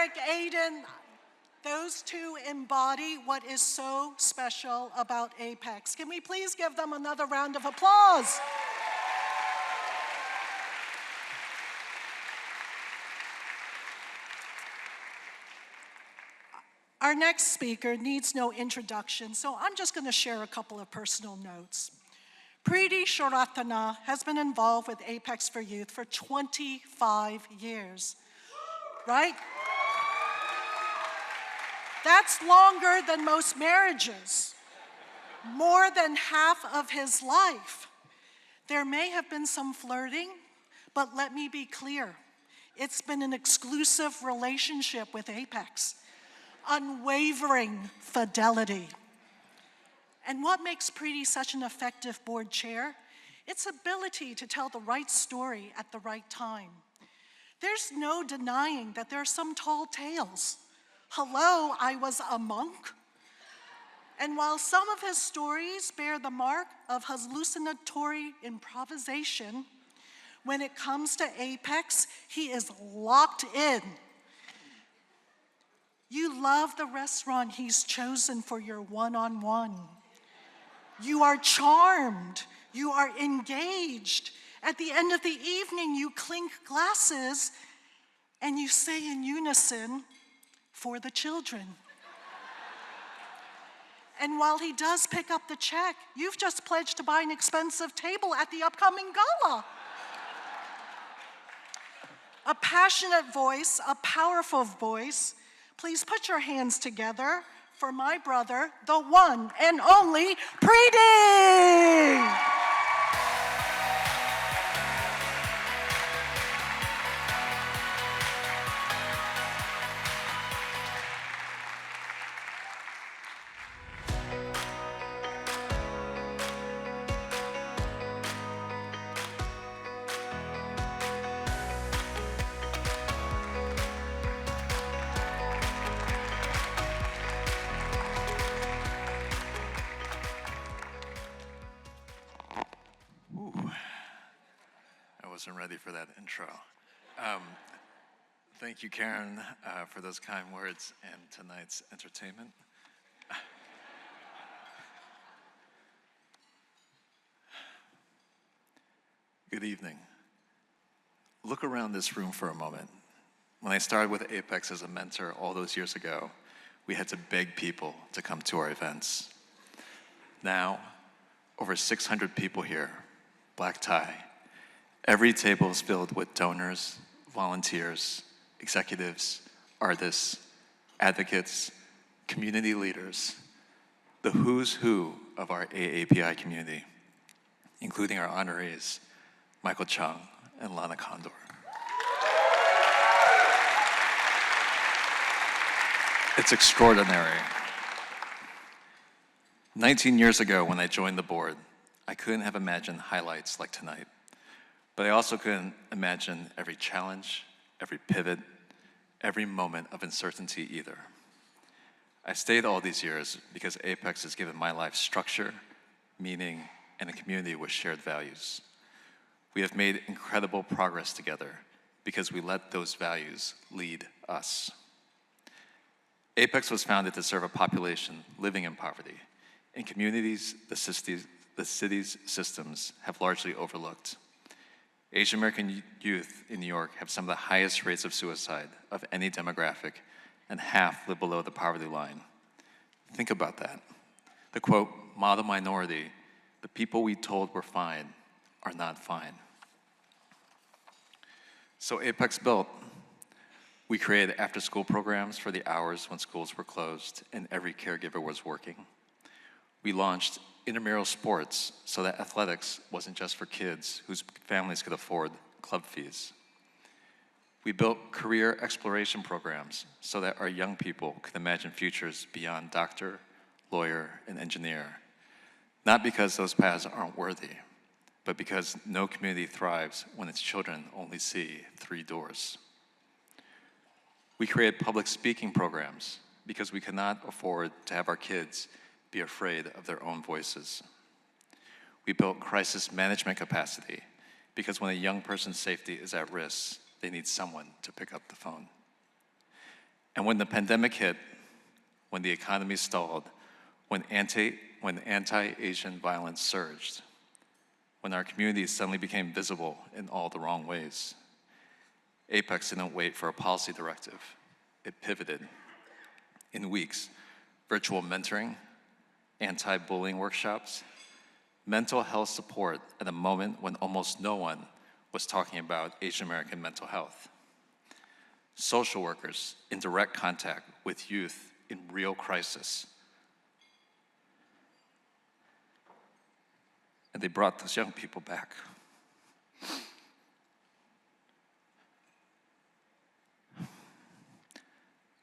Eric, Aiden, those two embody what is so special about Apex. Can we please give them another round of applause? Our next speaker needs no introduction, so I'm just going to share a couple of personal notes. Preeti Sharathana has been involved with Apex for Youth for 25 years, right? That's longer than most marriages, more than half of his life. There may have been some flirting, but let me be clear. It's been an exclusive relationship with Apex, unwavering fidelity. And what makes Preeti such an effective board chair? Its ability to tell the right story at the right time. There's no denying that there are some tall tales. Hello, I was a monk. And while some of his stories bear the mark of hallucinatory improvisation, when it comes to Apex, he is locked in. You love the restaurant he's chosen for your one-on-one. You are charmed. You are engaged. At the end of the evening, you clink glasses and you say in unison, "For the children." And while he does pick up the check, you've just pledged to buy an expensive table at the upcoming gala. A passionate voice, a powerful voice. Please put your hands together for my brother, the one and only Preeti! Wasn't ready for that intro. Thank you, Karen, for those kind words and tonight's entertainment. Good evening. Look around this room for a moment. When I started with Apex as a mentor all those years ago, we had to beg people to come to our events. Now, over 600 people here, black tie. Every table is filled with donors, volunteers, executives, artists, advocates, community leaders, the who's who of our AAPI community, including our honorees, Michael Chung and Lana Condor. It's extraordinary. 19 years ago when I joined the board, I couldn't have imagined highlights like tonight. But I also couldn't imagine every challenge, every pivot, every moment of uncertainty either. I stayed all these years because Apex has given my life structure, meaning, and a community with shared values. We have made incredible progress together because we let those values lead us. Apex was founded to serve a population living in poverty, in communities the city's systems have largely overlooked. Asian American youth in New York have some of the highest rates of suicide of any demographic, and half live below the poverty line. Think about that. The quote, model minority, the people we told were fine are not fine. So Apex built. We created after-school programs for the hours when schools were closed and every caregiver was working. We launched intramural sports so that athletics wasn't just for kids whose families could afford club fees. We built career exploration programs so that our young people could imagine futures beyond doctor, lawyer, and engineer. Not because those paths aren't worthy, but because no community thrives when its children only see 3 doors. We created public speaking programs because we could not afford to have our kids be afraid of their own voices. We built crisis management capacity because when a young person's safety is at risk, they need someone to pick up the phone. And when the pandemic hit, when the economy stalled, when anti-Asian violence surged, when our communities suddenly became visible in all the wrong ways, Apex didn't wait for a policy directive. It pivoted. In weeks, virtual mentoring, anti-bullying workshops, mental health support at a moment when almost no one was talking about Asian American mental health. Social workers in direct contact with youth in real crisis. And they brought those young people back.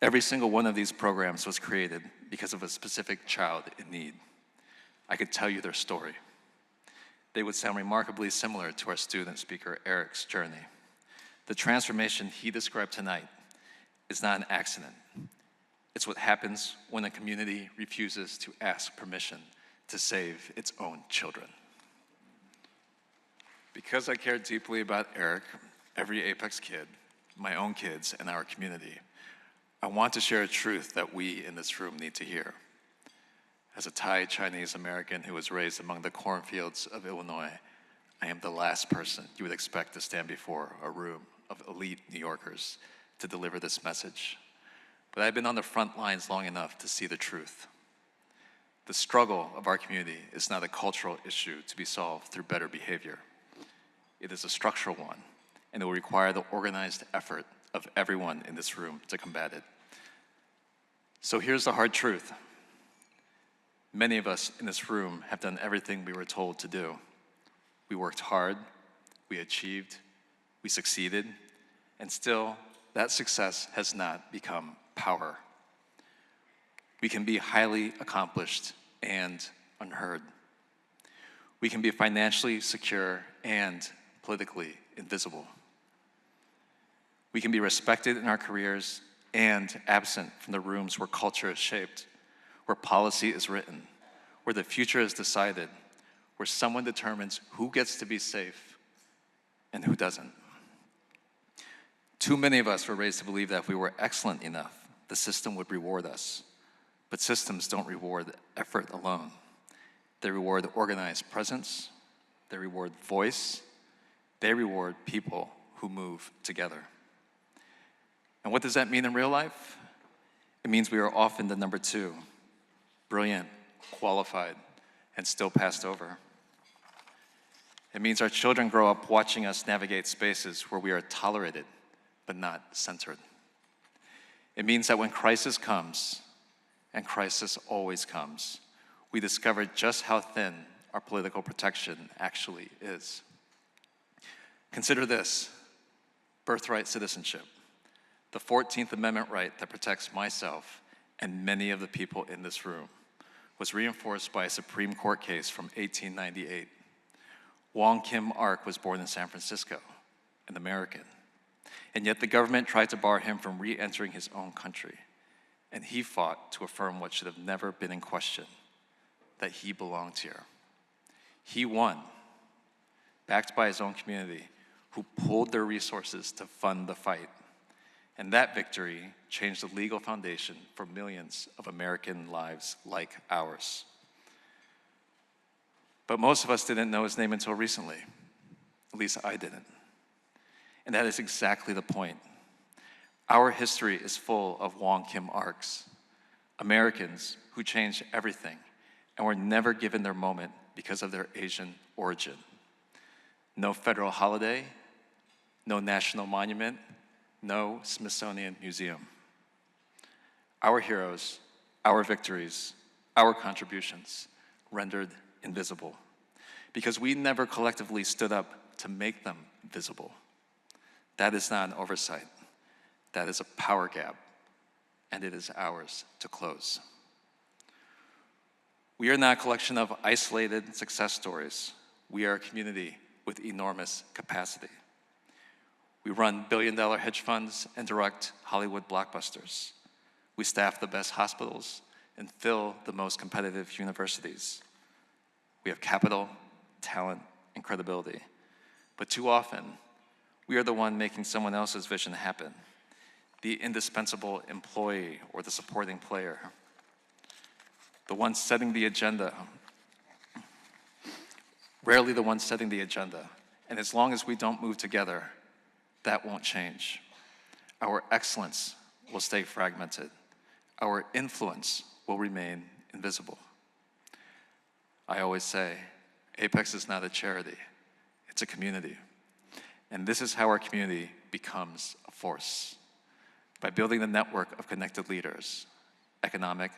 Every single one of these programs was created because of a specific child in need. I could tell you their story. They would sound remarkably similar to our student speaker, Eric's journey. The transformation he described tonight is not an accident. It's what happens when a community refuses to ask permission to save its own children. Because I care deeply about Eric, every Apex kid, my own kids, and our community, I want to share a truth that we in this room need to hear. As a Thai Chinese American who was raised among the cornfields of Illinois, I am the last person you would expect to stand before a room of elite New Yorkers to deliver this message. But I've been on the front lines long enough to see the truth. The struggle of our community is not a cultural issue to be solved through better behavior. It is a structural one, and it will require the organized effort of everyone in this room to combat it. So here's the hard truth. Many of us in this room have done everything we were told to do. We worked hard, we achieved, we succeeded, and still, that success has not become power. We can be highly accomplished and unheard. We can be financially secure and politically invisible. We can be respected in our careers and absent from the rooms where culture is shaped, where policy is written, where the future is decided, where someone determines who gets to be safe and who doesn't. Too many of us were raised to believe that if we were excellent enough, the system would reward us. But systems don't reward effort alone. They reward organized presence, they reward voice, they reward people who move together. And what does that mean in real life? It means we are often the number two, brilliant, qualified, and still passed over. It means our children grow up watching us navigate spaces where we are tolerated, but not centered. It means that when crisis comes, and crisis always comes, we discover just how thin our political protection actually is. Consider this, birthright citizenship, the 14th Amendment right that protects myself and many of the people in this room, was reinforced by a Supreme Court case from 1898. Wong Kim Ark was born in San Francisco, an American, and yet the government tried to bar him from re-entering his own country, and he fought to affirm what should have never been in question, that he belonged here. He won, backed by his own community, who pooled their resources to fund the fight. And that victory changed the legal foundation for millions of American lives like ours. But most of us didn't know his name until recently. At least I didn't. And that is exactly the point. Our history is full of Wong Kim Arks, Americans who changed everything and were never given their moment because of their Asian origin. No federal holiday, no national monument, no Smithsonian museum. Our heroes, our victories, our contributions rendered invisible because we never collectively stood up to make them visible. That is not an oversight. That is a power gap, and it is ours to close. We are not a collection of isolated success stories. We are a community with enormous capacity. We run billion-dollar hedge funds and direct Hollywood blockbusters. We staff the best hospitals and fill the most competitive universities. We have capital, talent, and credibility. But too often, we are the one making someone else's vision happen. the indispensable employee or the supporting player, the one setting the agenda, rarely the one setting the agenda. And as long as we don't move together, that won't change. Our excellence will stay fragmented. Our influence will remain invisible. I always say, Apex is not a charity, it's a community. And this is how our community becomes a force. By building the network of connected leaders, economic,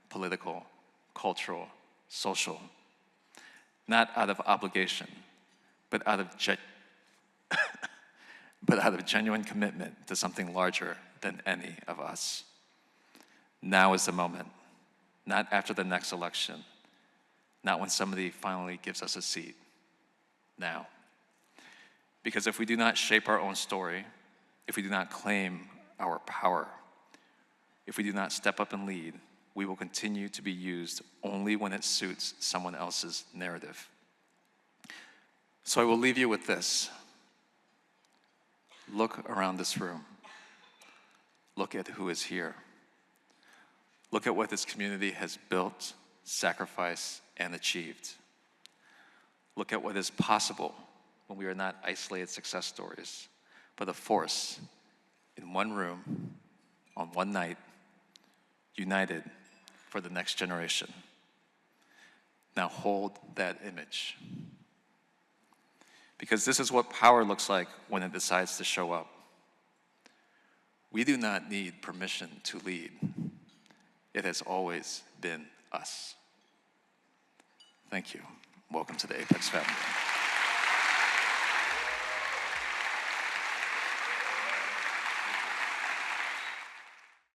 political, cultural, social, not out of obligation, but out of genuine commitment to something larger than any of us. Now is the moment, not after the next election, not when somebody finally gives us a seat. Now. Because if we do not shape our own story, if we do not claim our power, if we do not step up and lead, we will continue to be used only when it suits someone else's narrative. So I will leave you with this. Look around this room. Look at who is here. Look at what this community has built, sacrificed, and achieved. Look at what is possible when we are not isolated success stories, but a force in one room, on one night, united for the next generation. Now hold that image. Because this is what power looks like when it decides to show up. We do not need permission to lead. It has always been us. Thank you. Welcome to the Apex family.